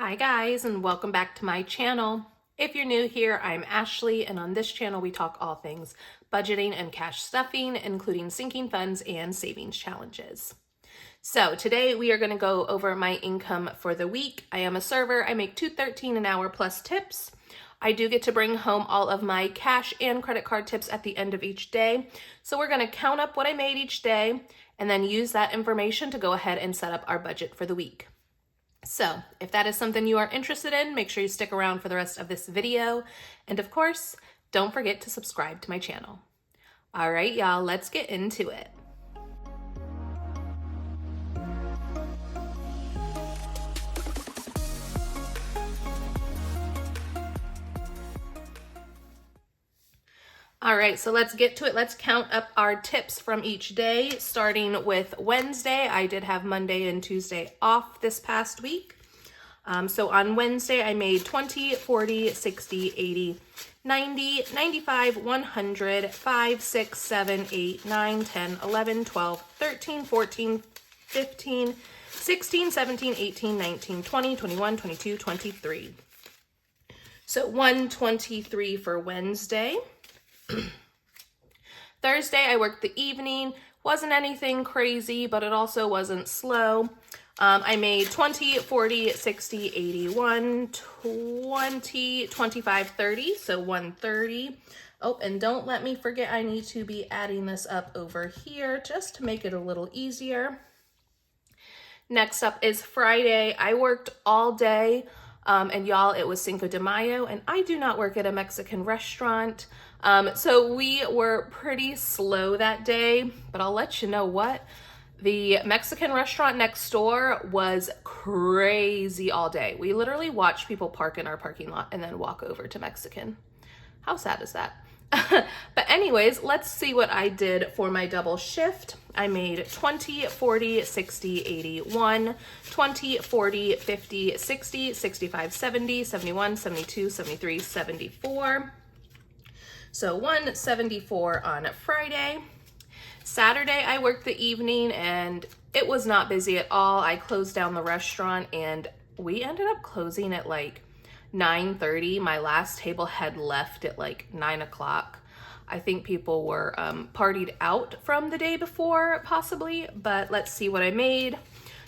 Hi guys, and welcome back to my channel. If you're new here, I'm Ashley, and on this channel we talk all things budgeting and cash stuffing, including sinking funds and savings challenges. So today we are going to go over my income for the week. I am a server. I make $2.13 an hour plus tips. I do get to bring home all of my cash and credit card tips at the end of each day. So we're going to count up what I made each day and then use that information to go ahead and set up our budget for the week. So if that is something you are interested in, make sure you stick around for the rest of this video. And of course, don't forget to subscribe to my channel. All right, y'all, let's get into it. All right, so let's get to it. Let's count up our tips from each day, starting with Wednesday. I did have Monday and Tuesday off this past week. So on Wednesday, I made 20, 40, 60, 80, 90, 95, 100, 5, 6, 7, 8, 9, 10, 11, 12, 13, 14, 15, 16, 17, 18, 19, 20, 21, 22, 23. So 123 for Wednesday. Thursday, I worked the evening. Wasn't anything crazy, but it also wasn't slow. I made 20, 40, 60, 81, 20, 25, 30, so 130. Oh, and don't let me forget, I need to be adding this up over here just to make it a little easier. Next up is Friday. I worked all day, and y'all, it was Cinco de Mayo, and I do not work at a Mexican restaurant. So we were pretty slow that day, but I'll let you know what. The Mexican restaurant next door was crazy all day. We literally watched people park in our parking lot and then walk over to Mexican. How sad is that? But anyways, let's see what I did for my double shift. I made 20, 40, 60, 81, 20, 40, 50, 60, 65, 70, 71, 72, 73, 74. So 174 on Friday. Saturday, I worked the evening and it was not busy at all. I closed down the restaurant and we ended up closing at like 9:30. My last table had left at like 9 o'clock. I think people were partied out from the day before possibly, but let's see what I made.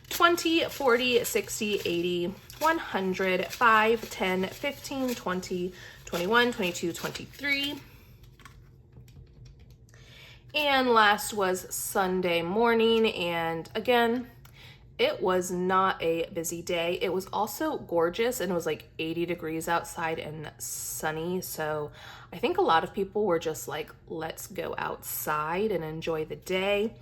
20, 40, 60, 80, 100, 5, 10, 15, 20, 21, 22, 23. And last was Sunday morning, and again, it was not a busy day. It was also gorgeous, and it was like 80 degrees outside and sunny, so I think a lot of people were just like, let's go outside and enjoy the day,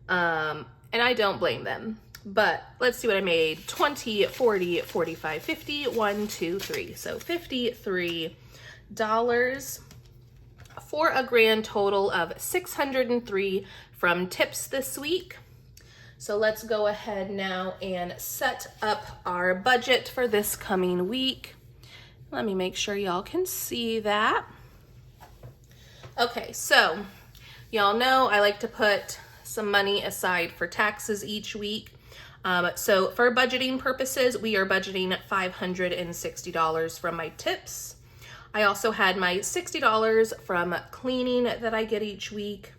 and I don't blame them. But let's see what I made. 20, 40, 45, 50, 1, 2, 3. So $53 for a grand total of $603 from tips this week. So let's go ahead now and set up our budget for this coming week. Let me make sure y'all can see that. Okay, so y'all know I like to put some money aside for taxes each week. So for budgeting purposes, we are budgeting $560 from my tips. I also had my $60 from cleaning that I get each week.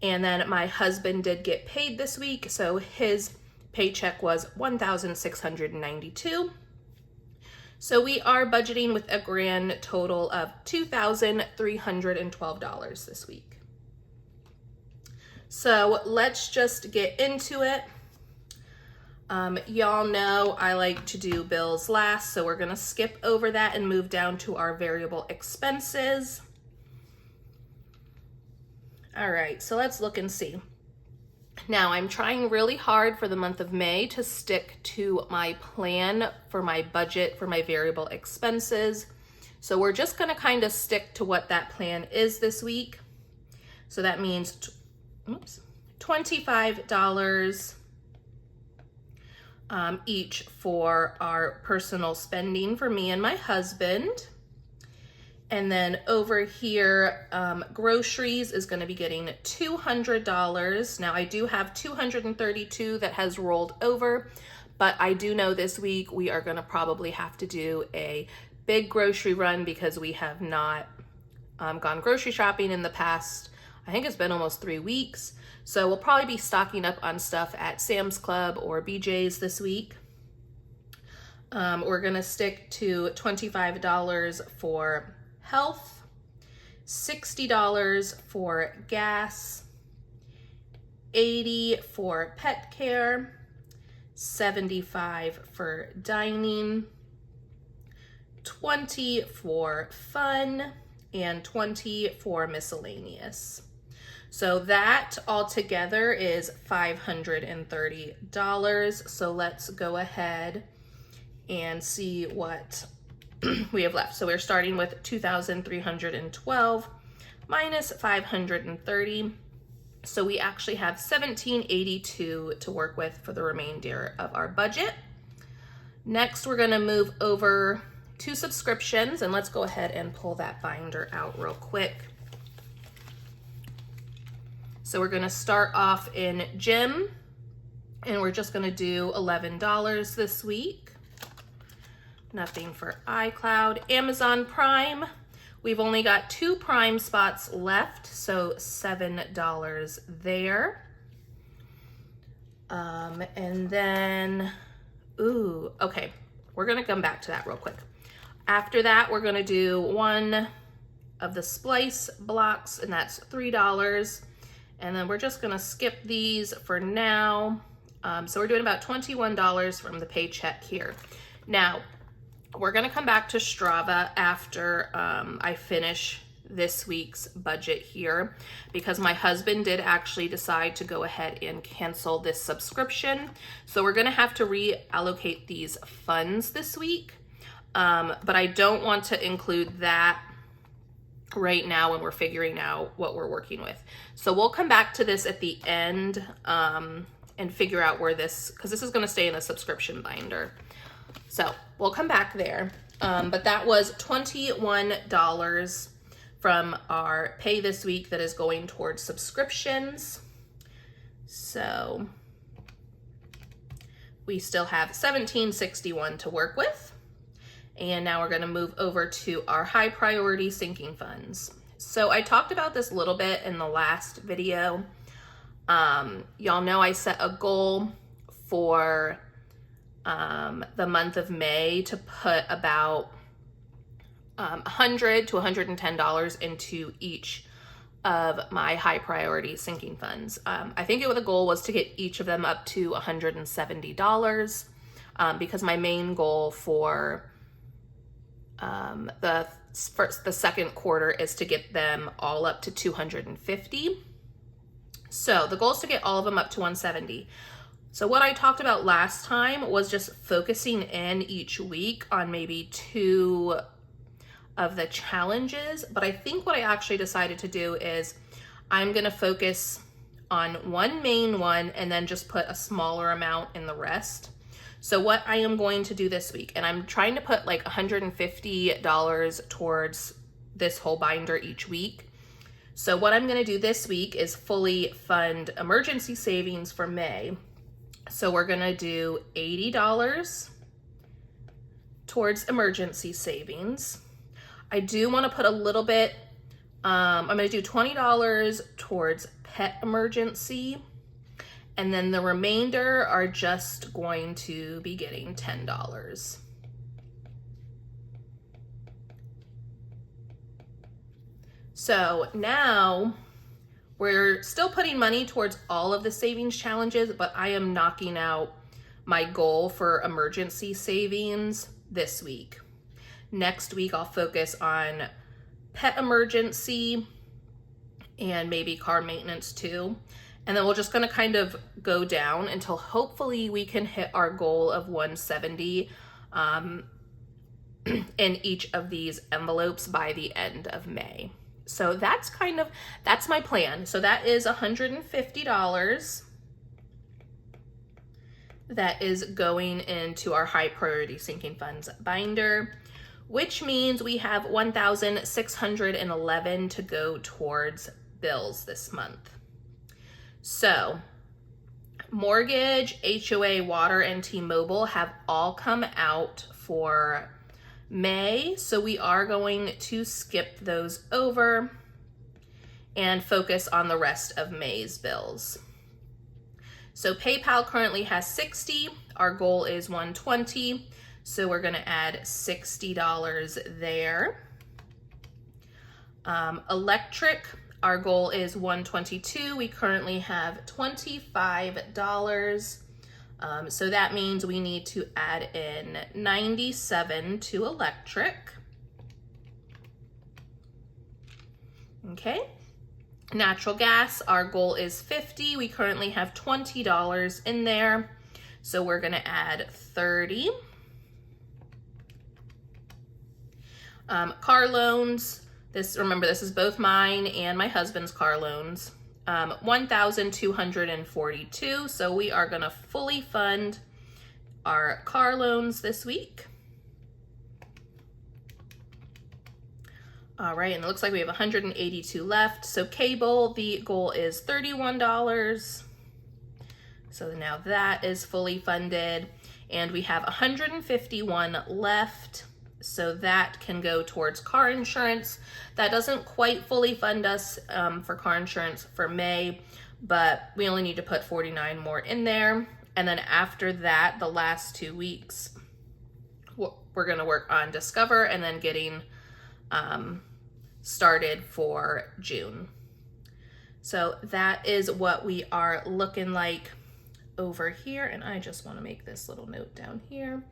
And then my husband did get paid this week, so his paycheck was $1,692. So we are budgeting with a grand total of $2,312 this week. So let's just get into it. Y'all know I like to do bills last, so we're gonna skip over that and move down to our variable expenses. All right, so let's look and see. Now, I'm trying really hard for the month of May to stick to my plan for my budget for my variable expenses. So we're just gonna kind of stick to what that plan is this week. So that means $25 each for our personal spending for me and my husband. And then over here, groceries is going to be getting $200. Now I do have $232 that has rolled over, But I do know this week we are gonna probably have to do a big grocery run because we have not gone grocery shopping in the past, I think it's been almost 3 weeks. So we'll probably be stocking up on stuff at Sam's Club or BJ's this week. We're gonna stick to $25 for health, $60 for gas, $80 for pet care, $75 for dining, $20 for fun, and $20 for miscellaneous. So that altogether is $530. So let's go ahead and see what we have left. So we're starting with 2,312 minus 530. So we actually have 1,782 to work with for the remainder of our budget. Next, we're gonna move over to subscriptions, and let's go ahead and pull that binder out real quick. So we're gonna start off in gym, and we're just gonna do $11 this week. Nothing for iCloud. Amazon Prime, we've only got 2 Prime spots left, so $7 there. And then, okay, we're gonna come back to that real quick. After that, we're gonna do one of the splice blocks, and that's $3. And then we're just gonna skip these for now. So we're doing about $21 from the paycheck here. Now, we're gonna come back to Strava after I finish this week's budget here, because my husband did actually decide to go ahead and cancel this subscription. So we're gonna have to reallocate these funds this week. But I don't want to include that right now when we're figuring out what we're working with. So we'll come back to this at the end and figure out where this, because this is going to stay in the subscription binder. So we'll come back there. But that was $21 from our pay this week that is going towards subscriptions. So we still have $1,761 to work with. And now we're gonna move over to our high priority sinking funds. So I talked about this a little bit in the last video. Y'all know I set a goal for the month of May to put about $100 to $110 into each of my high priority sinking funds. I think the goal was to get each of them up to $170 because my main goal for the second quarter is to get them all up to 250. So the goal is to get all of them up to 170. So what I talked about last time was just focusing in each week on maybe 2 of the challenges. But I think what I actually decided to do is I'm going to focus on one main one and then just put a smaller amount in the rest. So what I am going to do this week, and I'm trying to put like $150 towards this whole binder each week. So what I'm going to do this week is fully fund emergency savings for May. So we're going to do $80 towards emergency savings. I do want to put a little bit, I'm going to do $20 towards pet emergency. And then the remainder are just going to be getting $10. So now we're still putting money towards all of the savings challenges, but I am knocking out my goal for emergency savings this week. Next week, I'll focus on pet emergency and maybe car maintenance too. And then we're just gonna kind of go down until hopefully we can hit our goal of 170 in each of these envelopes by the end of May. So that's my plan. So that is $150 that is going into our high priority sinking funds binder, which means we have $1,611 to go towards bills this month. So Mortgage, HOA, water, and T-Mobile have all come out for May, so we are going to skip those over and focus on the rest of May's bills. So PayPal currently has 60. Our goal is 120. So we're going to add $60 there. Electric, our goal is 122. We currently have $25. So that means we need to add in 97 to electric. Okay. Natural gas, our goal is 50. We currently have $20 in there. So we're going to add 30. Car loans, remember this is both mine and my husband's car loans. 1,242. So we are going to fully fund our car loans this week. All right, and it looks like we have 182 left. So cable, the goal is $31. So now that is fully funded, and we have 151 left. So that can go towards car insurance. That doesn't quite fully fund us for car insurance for May, but we only need to put 49 more in there. And then after that, the last 2 weeks, we're gonna work on Discover and then getting started for June. So that is what we are looking like over here. And I just wanna make this little note down here.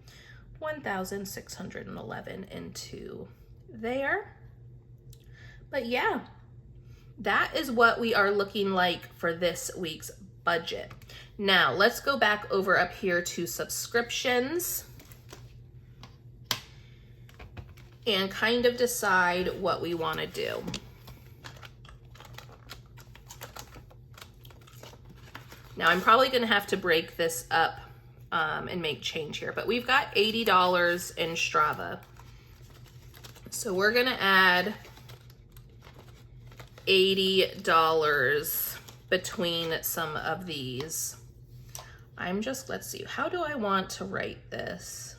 1,611 into there. But yeah, that is what we are looking like for this week's budget. Now let's go back over up here to subscriptions and kind of decide what we want to do. Now I'm probably going to have to break this up and make change here, but we've got $80 in Strava. So we're going to add $80 between some of these. Let's see, how do I want to write this?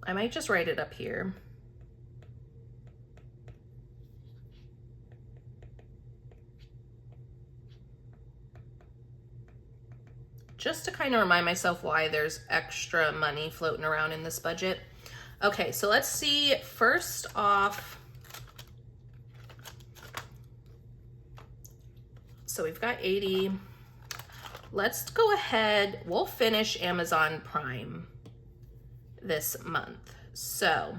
I might just write it up here. Just to kind of remind myself why there's extra money floating around in this budget. Okay, so let's see, first off, so we've got 80. Let's go ahead, we'll finish Amazon Prime this month. So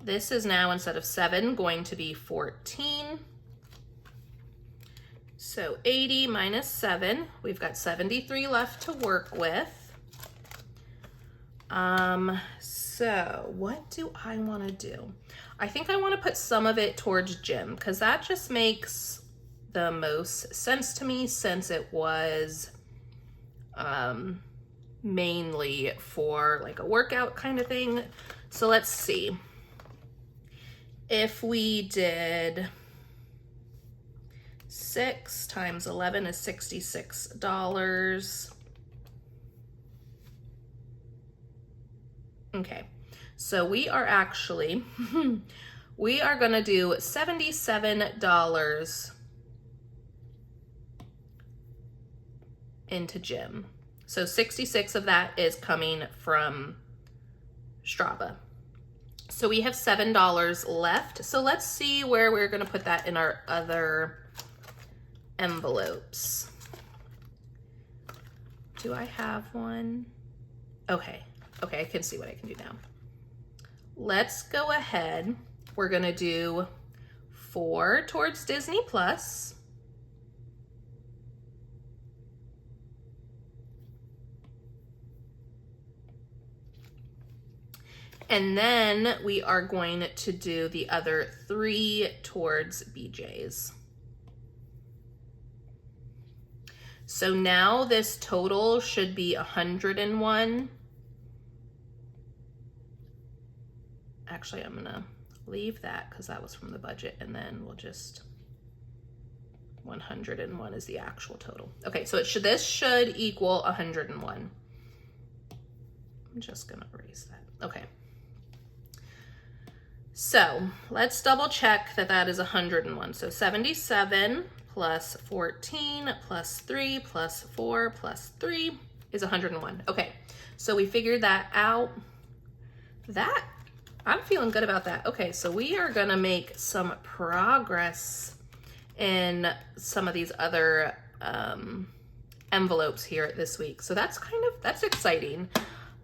this is now, instead of 7, going to be 14. So 80 minus 7, we've got 73 left to work with. So what do I want to do? I think I want to put some of it towards gym, because that just makes the most sense to me, since it was mainly for like a workout kind of thing. So let's see. If we did 6 times 11 is $66. Okay, so we are actually, we are gonna do $77 into gym. So 66 of that is coming from Strava. So we have $7 left. So let's see where we're gonna put that in our other envelopes. Do I have one? Okay, I can see what I can do now. Let's go ahead. We're gonna do 4 towards Disney Plus. And then we are going to do the other 3 towards BJ's. So now this total should be 101. Actually, I'm gonna leave that because that was from the budget, and then we'll just 101 is the actual total. Okay, so this should equal 101. I'm just gonna erase that. Okay. So let's double check that that is 101. So 77 plus 14 plus 3 plus 4 plus 3 is 101. Okay, so we figured that out. That, I'm feeling good about that. Okay, so we are gonna make some progress in some of these other envelopes here this week. So that's exciting.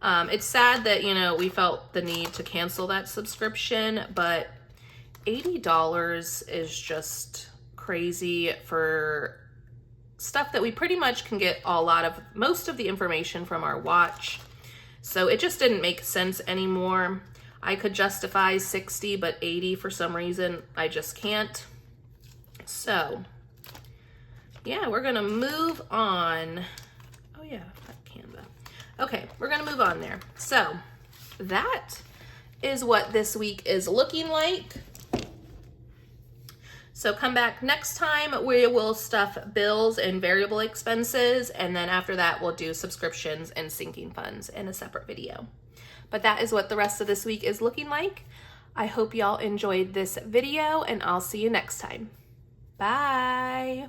It's sad that, you know, we felt the need to cancel that subscription, but $80 is just crazy for stuff that we pretty much can get most of the information from our watch. So it just didn't make sense anymore. I could justify 60, but 80 for some reason, I just can't. So yeah, we're gonna move on. Oh yeah, Canva. Okay, we're gonna move on there. So that is what this week is looking like. So come back next time, we will stuff bills and variable expenses, and then after that we'll do subscriptions and sinking funds in a separate video. But that is what the rest of this week is looking like. I hope y'all enjoyed this video, and I'll see you next time. Bye.